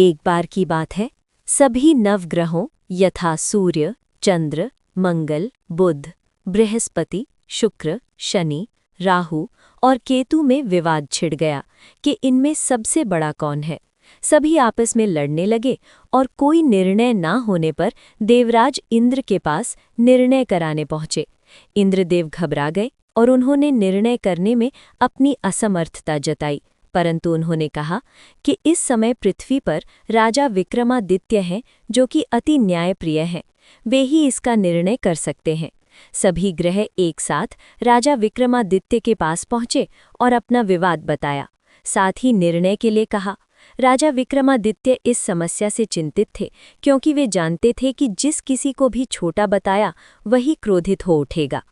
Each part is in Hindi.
एक बार की बात है, सभी नवग्रहों यथा सूर्य, चंद्र, मंगल, बुध, बृहस्पति, शुक्र, शनि, राहु और केतु में विवाद छिड़ गया कि इनमें सबसे बड़ा कौन है। सभी आपस में लड़ने लगे और कोई निर्णय ना होने पर देवराज इंद्र के पास निर्णय कराने पहुंचे। इंद्रदेव घबरा गए और उन्होंने निर्णय करने में अपनी असमर्थता जताई, परंतु उन्होंने कहा कि इस समय पृथ्वी पर राजा विक्रमादित्य हैं जो कि अति न्यायप्रिय हैं, वे ही इसका निर्णय कर सकते हैं। सभी ग्रह एक साथ राजा विक्रमादित्य के पास पहुंचे और अपना विवाद बताया, साथ ही निर्णय के लिए कहा। राजा विक्रमादित्य इस समस्या से चिंतित थे क्योंकि वे जानते थे कि जिस किसी को भी छोटा बताया वही क्रोधित हो उठेगा।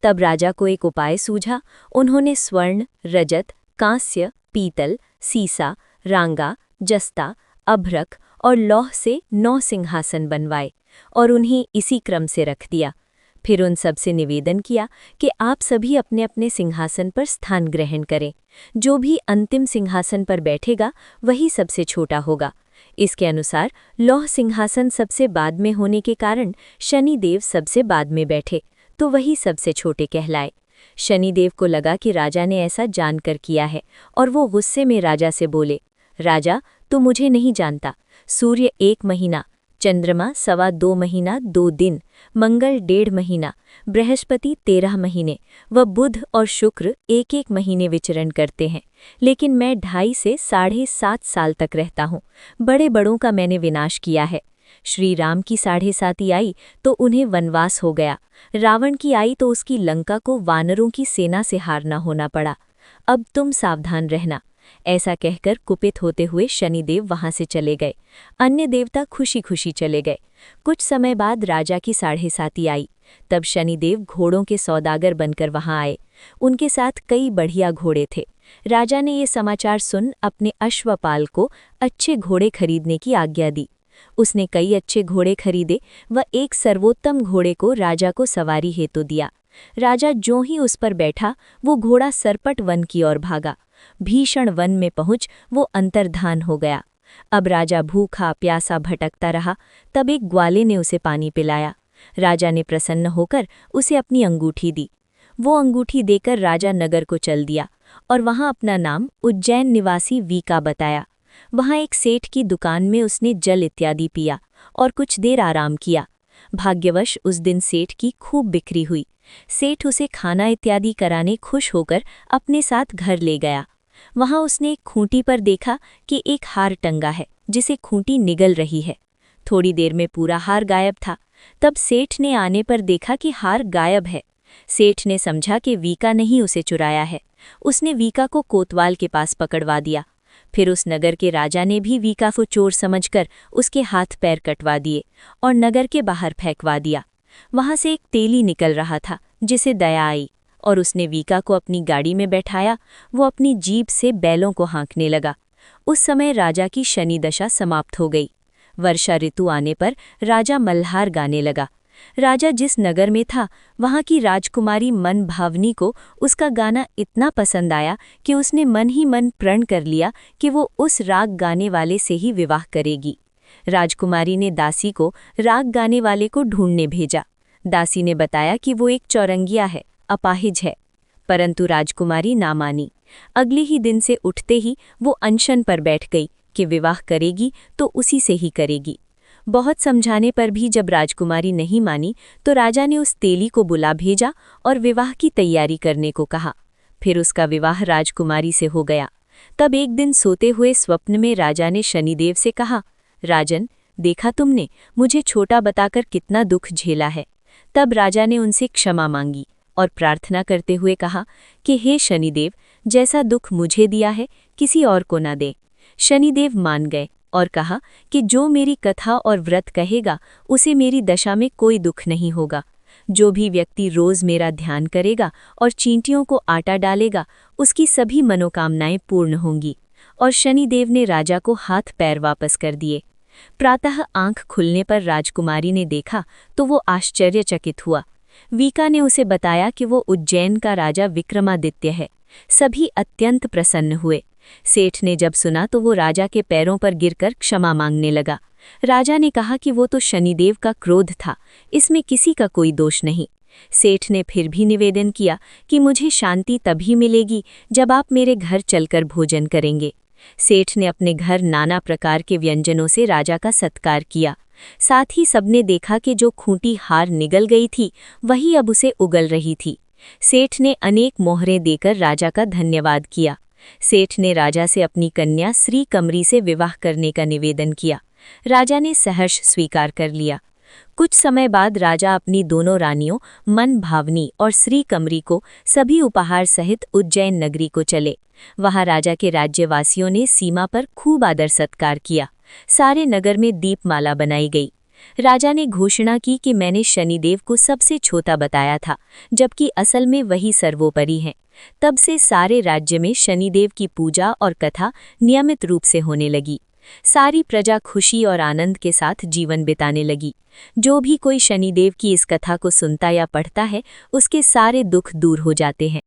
तब राजा को एक उपाय सूझा। उन्होंने स्वर्ण, रजत, कांस्य, पीतल, सीसा, रांगा, जस्ता, अभ्रक और लौह से 9 सिंहासन बनवाए और उन्हें इसी क्रम से रख दिया। फिर उन सब से निवेदन किया कि आप सभी अपने अपने सिंहासन पर स्थान ग्रहण करें। जो भी अंतिम सिंहासन पर बैठेगा वही सबसे छोटा होगा। इसके अनुसार लौह सिंहासन सबसे बाद में होने के कारण शनिदेव सबसे बाद में बैठे, तो वही सबसे छोटे कहलाए। शनिदेव को लगा कि राजा ने ऐसा जानकर किया है और वो गुस्से में राजा से बोले, राजा तू मुझे नहीं जानता। सूर्य 1 महीना, चंद्रमा 2.25 महीना 2 दिन, मंगल 1.5 महीना, बृहस्पति 13 महीने व बुध और शुक्र 1-1 महीने विचरण करते हैं, लेकिन मैं 2.5 से 7.5 साल तक रहता हूँ। बड़े बड़ों का मैंने विनाश किया है। श्री राम की 7.5 आई तो उन्हें वनवास हो गया। रावण की आई तो उसकी लंका को वानरों की सेना से हारना होना पड़ा। अब तुम सावधान रहना। ऐसा कहकर कुपित होते हुए शनिदेव वहां से चले गए। अन्य देवता खुशी खुशी चले गए। कुछ समय बाद राजा की 7.5 आई। तब शनिदेव घोड़ों के सौदागर बनकर वहां आए। उनके साथ कई बढ़िया घोड़े थे। राजा ने ये समाचार सुन अपने अश्वपाल को अच्छे घोड़े खरीदने की आज्ञा दी। उसने कई अच्छे घोड़े खरीदे व एक सर्वोत्तम घोड़े को राजा को सवारी हेतु दिया। राजा ज्यों ही उस पर बैठा वो घोड़ा सरपट वन की ओर भागा। भीषण वन में पहुंच वो अंतर्धान हो गया। अब राजा भूखा प्यासा भटकता रहा। तब एक ग्वाले ने उसे पानी पिलाया। राजा ने प्रसन्न होकर उसे अपनी अंगूठी दी। वो अंगूठी देकर राजा नगर को चल दिया और वहां अपना नाम उज्जैन निवासी वीका बताया। वहां एक सेठ की दुकान में उसने जल इत्यादि पिया और कुछ देर आराम किया। भाग्यवश उस दिन सेठ की खूब बिक्री हुई। सेठ उसे खाना इत्यादि कराने खुश होकर अपने साथ घर ले गया। वहां उसने एक खूंटी पर देखा कि एक हार टंगा है जिसे खूंटी निगल रही है। थोड़ी देर में पूरा हार गायब था। तब सेठ ने आने पर देखा कि हार गायब है। सेठ ने समझा कि वीका ने ही उसे चुराया है। उसने वीका को कोतवाल के पास पकड़वा दिया। फिर उस नगर के राजा ने भी वीका को चोर समझकर उसके हाथ पैर कटवा दिए और नगर के बाहर फेंकवा दिया। वहां से एक तेली निकल रहा था जिसे दया आई और उसने वीका को अपनी गाड़ी में बैठाया। वो अपनी जीभ से बैलों को हाँकने लगा। उस समय राजा की शनि दशा समाप्त हो गई। वर्षा ऋतु आने पर राजा मल्हार गाने लगा। राजा जिस नगर में था वहां की राजकुमारी मन भावनी को उसका गाना इतना पसंद आया कि उसने मन ही मन प्रण कर लिया कि वो उस राग गाने वाले से ही विवाह करेगी। राजकुमारी ने दासी को राग गाने वाले को ढूंढने भेजा। दासी ने बताया कि वो एक चौरंगिया है, अपाहिज है, परंतु राजकुमारी ना मानी। अगले ही दिन से उठते ही वो अनशन पर बैठ गई कि विवाह करेगी तो उसी से ही करेगी। बहुत समझाने पर भी जब राजकुमारी नहीं मानी तो राजा ने उस तेली को बुला भेजा और विवाह की तैयारी करने को कहा। फिर उसका विवाह राजकुमारी से हो गया। तब एक दिन सोते हुए स्वप्न में राजा ने शनिदेव से कहा, राजन देखा तुमने मुझे छोटा बताकर कितना दुख झेला है। तब राजा ने उनसे क्षमा मांगी और प्रार्थना करते हुए कहा कि हे शनिदेव, जैसा दुख मुझे दिया है किसी और को न दे। शनिदेव मान गए और कहा कि जो मेरी कथा और व्रत कहेगा उसे मेरी दशा में कोई दुख नहीं होगा। जो भी व्यक्ति रोज मेरा ध्यान करेगा और चींटियों को आटा डालेगा उसकी सभी मनोकामनाएं पूर्ण होंगी। और शनिदेव ने राजा को हाथ पैर वापस कर दिए। प्रातः आंख खुलने पर राजकुमारी ने देखा तो वो आश्चर्यचकित हुआ। वीका ने उसे बताया कि वो उज्जैन का राजा विक्रमादित्य है। सभी अत्यंत प्रसन्न हुए। सेठ ने जब सुना तो वो राजा के पैरों पर गिरकर क्षमा मांगने लगा। राजा ने कहा कि वो तो शनिदेव का क्रोध था, इसमें किसी का कोई दोष नहीं। सेठ ने फिर भी निवेदन किया कि मुझे शांति तभी मिलेगी जब आप मेरे घर चलकर भोजन करेंगे। सेठ ने अपने घर नाना प्रकार के व्यंजनों से राजा का सत्कार किया। साथ ही सबने देखा कि जो खूंटी हार निगल गई थी वही अब उसे उगल रही थी। सेठ ने अनेक मोहरें देकर राजा का धन्यवाद किया। सेठ ने राजा से अपनी कन्या श्री कमरी से विवाह करने का निवेदन किया। राजा ने सहर्ष स्वीकार कर लिया। कुछ समय बाद राजा अपनी दोनों रानियों मन भावनी और श्री कमरी को सभी उपहार सहित उज्जैन नगरी को चले। वहां राजा के राज्यवासियों ने सीमा पर खूब आदर सत्कार किया। सारे नगर में दीपमाला बनाई गई। राजा ने घोषणा की कि मैंने शनिदेव को सबसे छोटा बताया था, जबकि असल में वही सर्वोपरि हैं। तब से सारे राज्य में शनिदेव की पूजा और कथा नियमित रूप से होने लगी। सारी प्रजा खुशी और आनंद के साथ जीवन बिताने लगी। जो भी कोई शनिदेव की इस कथा को सुनता या पढ़ता है, उसके सारे दुख दूर हो जाते हैं।